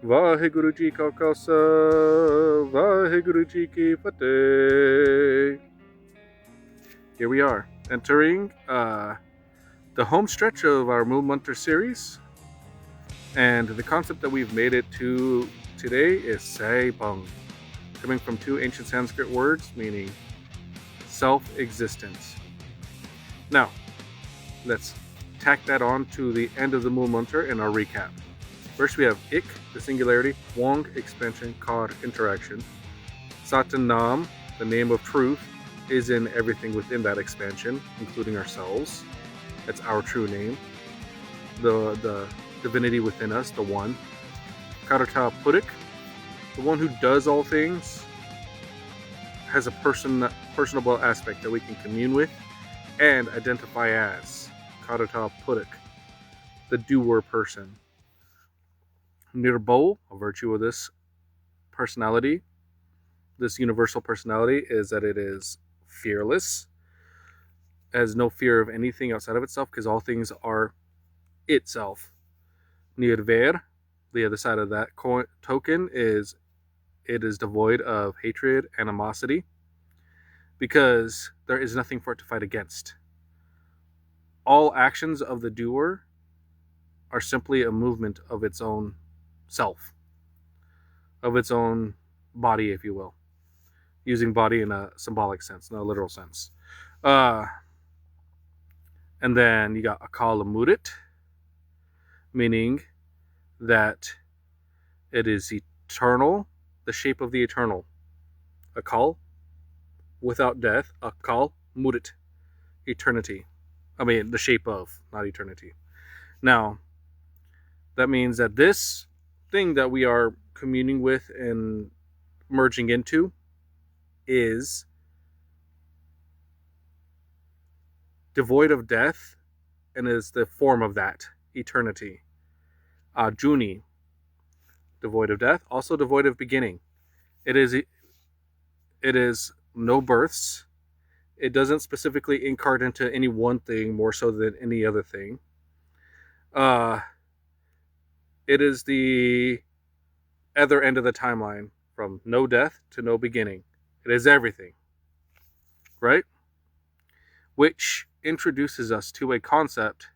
Vaheguru Ji Ka Khalsa, Vaheguru Ji Ki Fateh. Here we are, entering the home stretch of our Mool Montar series. And the concept that we've made it to today is Seybhang, coming from two ancient Sanskrit words meaning self-existence. Now, let's tack that on to the end of the Mool Montar in our recap. First, we have Ik, the singularity, Wong, expansion, Kar, interaction. Satanam, the name of truth, is in everything within that expansion, including ourselves. That's our true name. The divinity within us, the one. Karata Purik, the one who does all things, has a personable aspect that we can commune with and identify as. Karata Purik, the doer person. Nirbol, a virtue of this personality, this universal personality, is that it is fearless, has no fear of anything outside of itself because all things are itself. Nirver, the other side of that token, is it is devoid of hatred, animosity, because there is nothing for it to fight against. All actions of the doer are simply a movement of its own self, of its own body, if you will, using body in a symbolic sense, not a literal sense. And then you got Akala Mudit, meaning that it is eternal, the shape of the eternal. Akal, without death. Akal Mudit, eternity. I mean, the shape of, not eternity. Now, that means that this thing that we are communing with and merging into is devoid of death and is the form of that, eternity. Juni, devoid of death, also devoid of beginning. It is no births. It doesn't specifically incarnate into any one thing more so than any other thing. It is the other end of the timeline, from no death to no beginning. It is everything, right? Which introduces us to a concept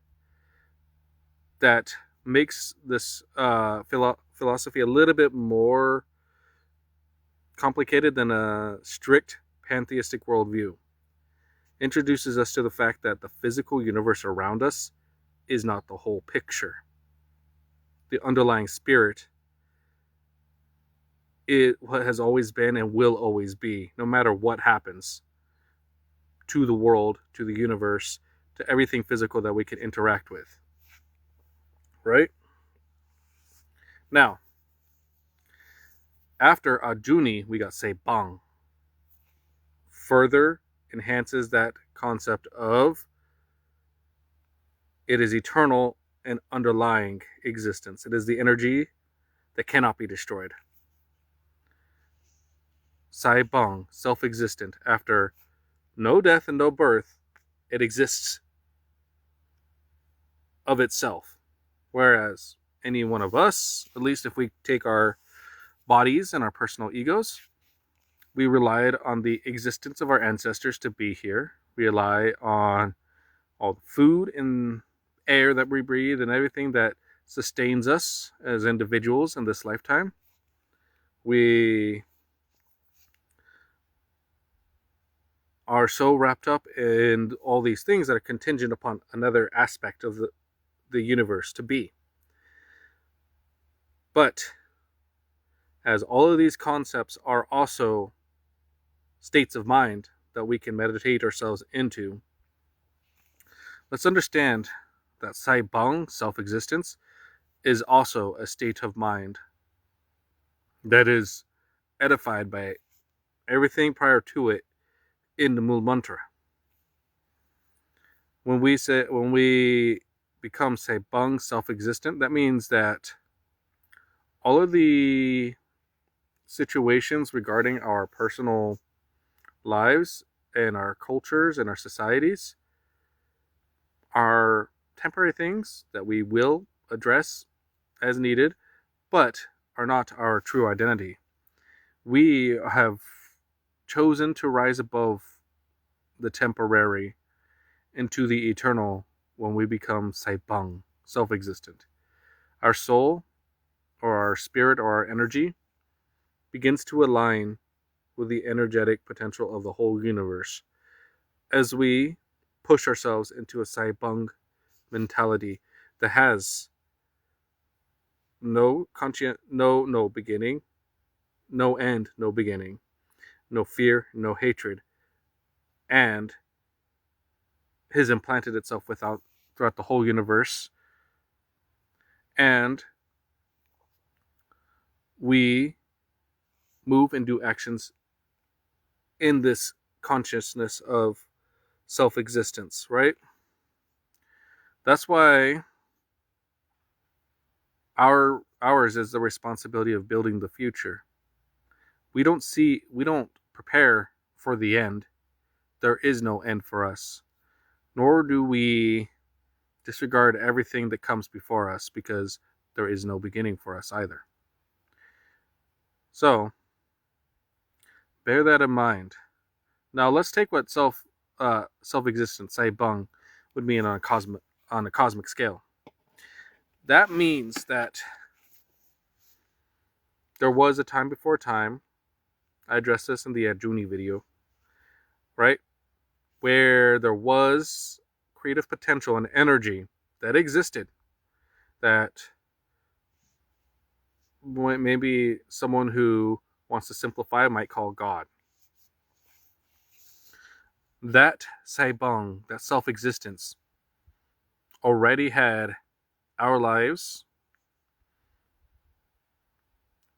that makes this philosophy a little bit more complicated than a strict pantheistic worldview. Introduces us to the fact that the physical universe around us is not the whole picture. The underlying spirit, it has always been and will always be, no matter what happens to the world, to the universe, to everything physical that we can interact with. Right? Now, after Ajuni, we got Seybhang. Further enhances that concept of it is eternal and underlying existence. It is the energy that cannot be destroyed. Seybhang, self-existent. After no death and no birth, it exists of itself. Whereas any one of us, at least if we take our bodies and our personal egos, we relied on the existence of our ancestors to be here. We rely on all the food and air that we breathe and everything that sustains us as individuals in this lifetime. We are so wrapped up in all these things that are contingent upon another aspect of the universe to be. But as all of these concepts are also states of mind that we can meditate ourselves into, let's understand that Seybhang, self-existence, is also a state of mind that is edified by everything prior to it in the Mool Mantra. When we become Seybhang, self-existent, that means that all of the situations regarding our personal lives and our cultures and our societies are temporary things that we will address as needed, but are not our true identity. We have chosen to rise above the temporary into the eternal when we become Seybhang, self-existent. Our soul, or our spirit, or our energy begins to align with the energetic potential of the whole universe as we push ourselves into a Seybhang mentality that has no beginning, no end, no beginning, no fear, no hatred, and has implanted itself throughout the whole universe. And we move and do actions in this consciousness of self-existence, right? That's why ours is the responsibility of building the future. We don't prepare for the end. There is no end for us. Nor do we disregard everything that comes before us, because there is no beginning for us either. So, bear that in mind. Now let's take what self-existent Seybhang would mean on a cosmic scale. That means that there was a time before time. I addressed this in the Ajuni video, right? Where there was creative potential and energy that existed, that maybe someone who wants to simplify might call God. That Seybhang, that self-existence, already had our lives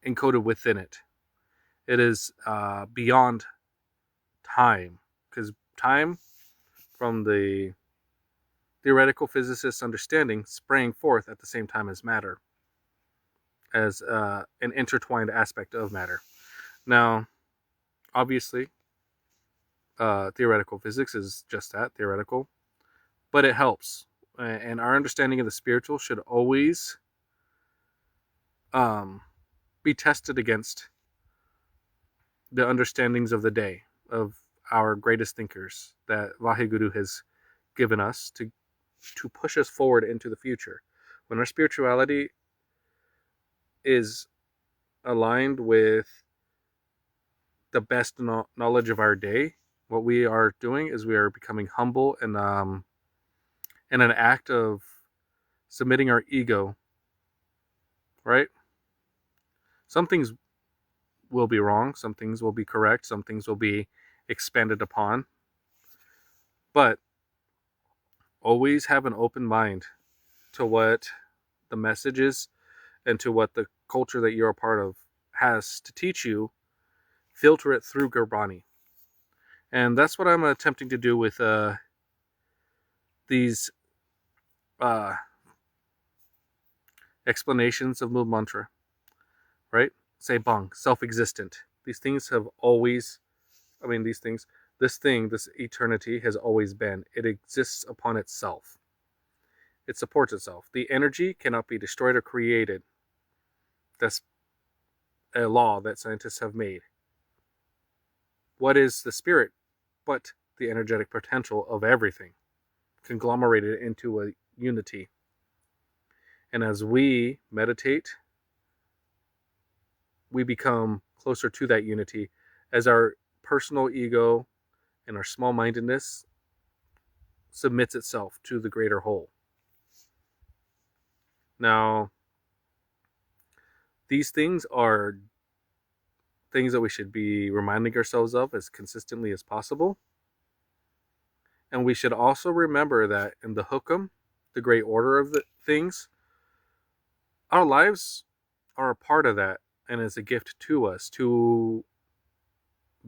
encoded within it. It is beyond time, because time, from the theoretical physicist's understanding, sprang forth at the same time as matter, as an intertwined aspect of matter. Now, obviously, theoretical physics is just that, theoretical, but it helps. And our understanding of the spiritual should always be tested against the understandings of the day, of our greatest thinkers that Vaheguru has given us to push us forward into the future. When our spirituality is aligned with the best knowledge of our day, what we are doing is we are becoming humble and in an act of submitting our ego, right? Some things will be wrong, some things will be correct, some things will be expanded upon, but always have an open mind to what the message is and to what the culture that you're a part of has to teach you. Filter it through Gurbani. And that's what I'm attempting to do with these explanations of Mool Mantra, right? Seybhang, self-existent. These things have always, this eternity has always been. It exists upon itself. It supports itself. The energy cannot be destroyed or created. That's a law that scientists have made. What is the spirit but the energetic potential of everything, conglomerated into a unity? And as we meditate, we become closer to that unity as our personal ego and our small-mindedness submits itself to the greater whole. Now, these things are things that we should be reminding ourselves of as consistently as possible. And we should also remember that in the Hukam, the great order of the things, our lives are a part of that, and is a gift to us to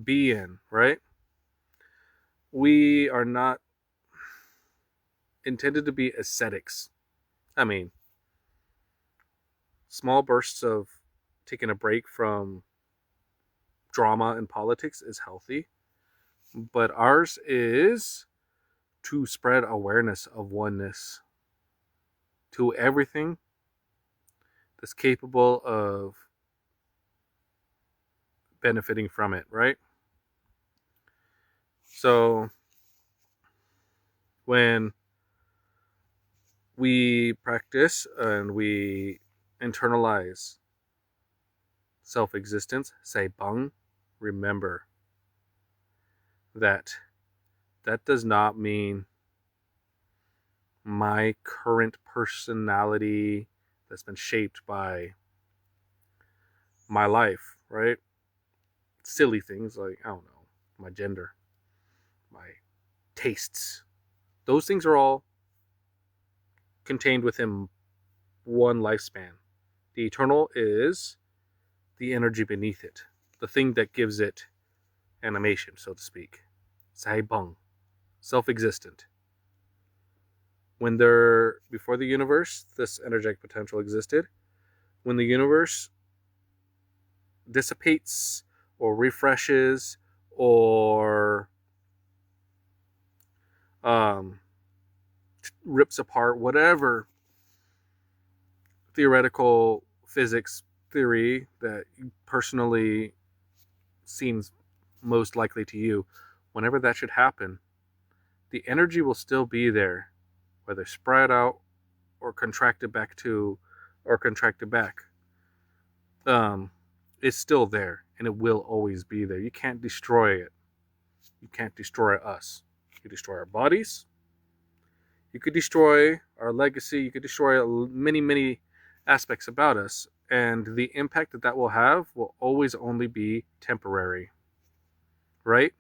be in, right? We are not intended to be ascetics. I mean, small bursts of taking a break from drama and politics is healthy, but ours is to spread awareness of oneness to everything that's capable of benefiting from it, right? So when we practice and we internalize self-existence, Seybhang, remember that that does not mean my current personality that's been shaped by my life, right? Silly things like, I don't know, my gender, my tastes. Those things are all contained within one lifespan. The eternal is the energy beneath it, the thing that gives it animation, so to speak. Seibang, self-existent. When there, before the universe, this energetic potential existed. When the universe dissipates or refreshes or um, rips apart, whatever theoretical physics theory that personally seems most likely to you, whenever that should happen, the energy will still be there, whether spread out or contracted back to, or contracted back. It's still there, and it will always be there. You can't destroy it. You can't destroy us. You destroy our bodies. You could destroy our legacy. You could destroy many, many aspects about us, and the impact that that will have will always only be temporary, right?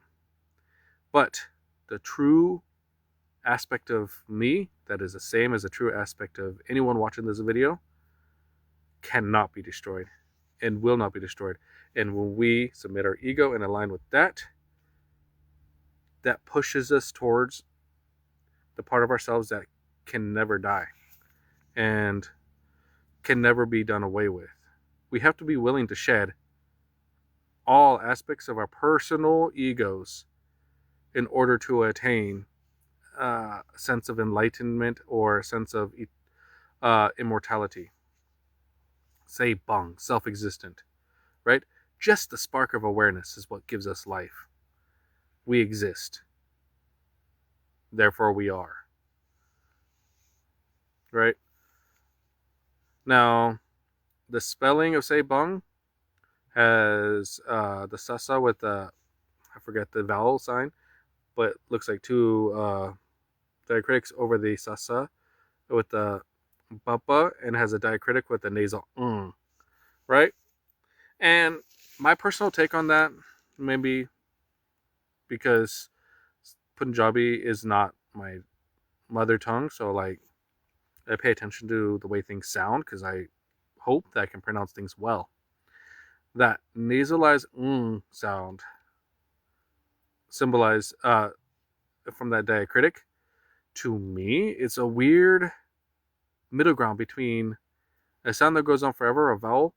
But the true aspect of me that is the same as the true aspect of anyone watching this video cannot be destroyed and will not be destroyed. And when we submit our ego and align with that, that pushes us towards the part of ourselves that can never die and can never be done away with. We have to be willing to shed all aspects of our personal egos in order to attain a sense of enlightenment or a sense of immortality. Seibang, self-existent, right? Just the spark of awareness is what gives us life. We exist. Therefore we are. Right? Now, the spelling of Seibang has the sasa with the, I forget the vowel sign, but looks like two diacritics over the sasa with the bapa, and has a diacritic with the nasal right? And my personal take on that, maybe because Punjabi is not my mother tongue, so like I pay attention to the way things sound because I hope that I can pronounce things well. That nasalized sound symbolized from that diacritic, to me, it's a weird middle ground between a sound that goes on forever, a vowel,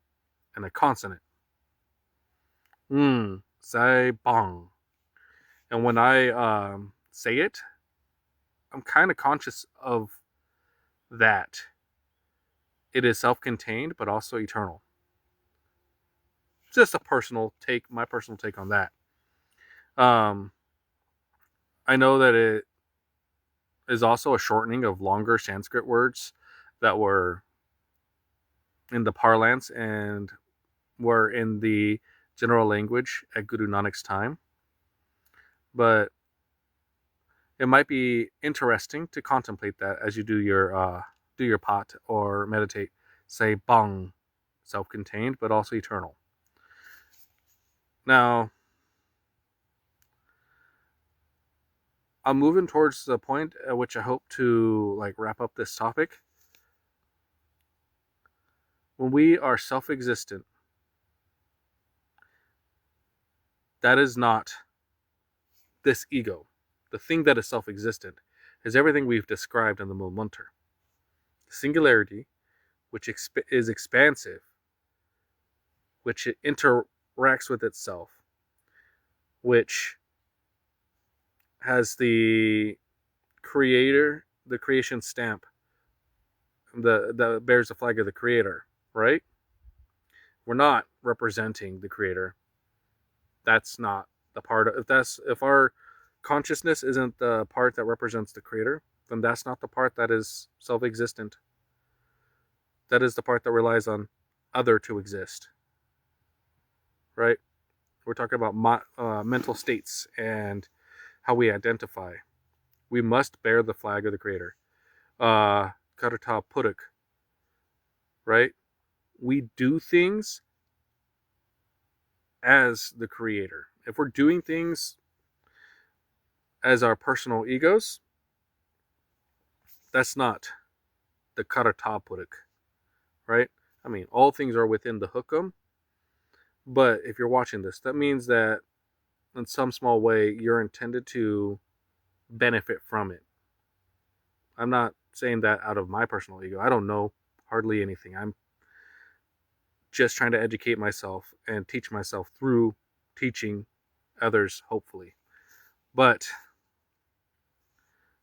and a consonant. Sai bang. And when I say it, I'm kind of conscious of that. It is self-contained, but also eternal. Just a personal take, my personal take on that. I know that it is also a shortening of longer Sanskrit words that were in the parlance and were in the general language at Guru Nanak's time. But it might be interesting to contemplate that as you do your pot or meditate. Say bang, self-contained, but also eternal. Now, I'm moving towards the point at which I hope to like wrap up this topic. When we are self-existent, that is not this ego. The thing that is self-existent is everything we've described in the Mool Montar. Singularity, which is expansive, which it interacts with itself, which has the creator, the creation stamp, that bears the flag of the creator, right? We're not representing the creator. That's not the part of, if our consciousness isn't the part that represents the creator, then that's not the part that is self-existent. That is the part that relies on other to exist, right? We're talking about mental states and how we identify. We must bear the flag of the creator. Karata Puruk, right? We do things as the creator. If we're doing things as our personal egos, that's not the Karata Puruk, right? I mean, all things are within the hukum, but if you're watching this, that means that in some small way you're intended to benefit from it. I'm not saying that out of my personal ego. I don't know hardly anything. I'm just trying to educate myself and teach myself through teaching others, hopefully. But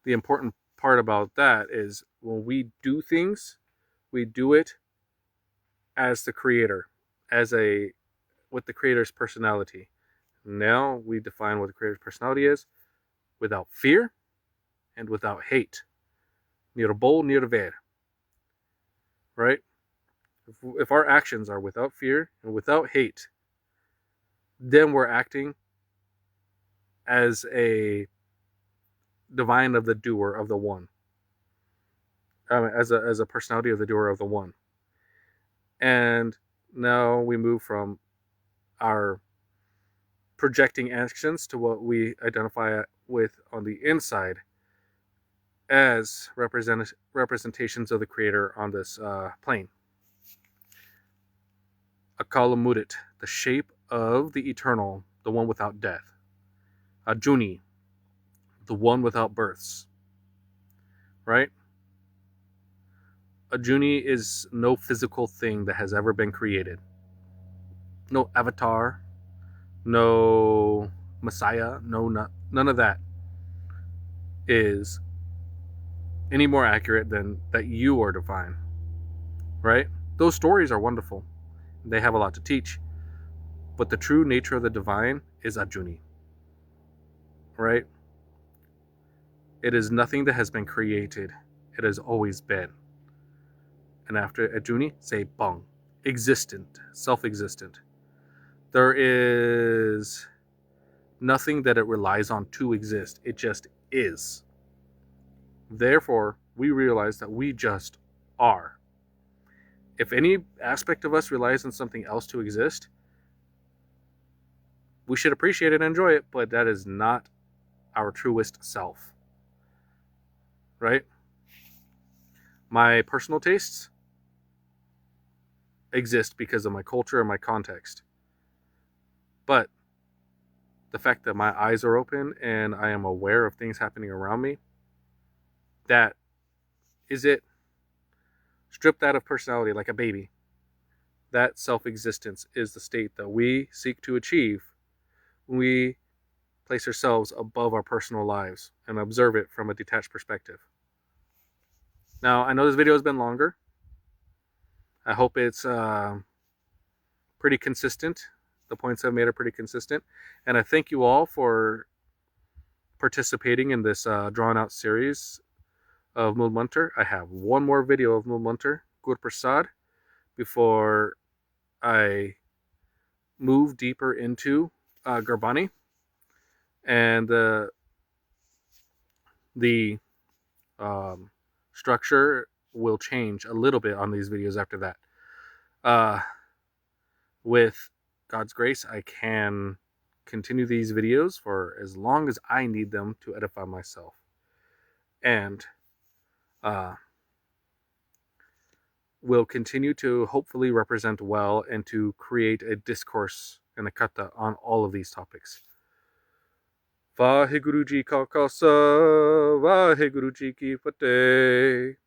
the important part about that is when we do things, we do it as the creator, with the creator's personality. Now we define what the creator's personality is without fear and without hate. Nirbol nirver. Right? If our actions are without fear and without hate, then we're acting as a divine of the doer of the one. As a personality of the doer of the one. And now we move from our projecting actions to what we identify with on the inside as representations of the creator on this plane. Akala Mudit, the shape of the eternal, the one without death. Ajuni, the one without births. Right? Ajuni is no physical thing that has ever been created. No avatar, no Messiah, none of that is any more accurate than that you are divine, right? Those stories are wonderful. They have a lot to teach. But the true nature of the divine is Ajuni, right? It is nothing that has been created. It has always been. And after Ajuni, Seybhang, existent, self-existent. There is nothing that it relies on to exist. It just is. Therefore, we realize that we just are. If any aspect of us relies on something else to exist, we should appreciate it and enjoy it, but that is not our truest self. Right? My personal tastes exist because of my culture and my context. But the fact that my eyes are open and I am aware of things happening around me, that is it. Stripped out of personality like a baby. That self-existence is the state that we seek to achieve when we place ourselves above our personal lives and observe it from a detached perspective. Now, I know this video has been longer. I hope it's pretty consistent. The points I've made are pretty consistent. And I thank you all for participating in this drawn-out series of Mool Montar. I have one more video of Mool Montar, Gur Prasad, before I move deeper into Garbani. And the structure will change a little bit on these videos after that. With God's grace, I can continue these videos for as long as I need them to edify myself. And will continue to hopefully represent well and to create a discourse and a kata on all of these topics. Vaheguru Ji Ka Khalsa, Vaheguru Ji Ki Fateh.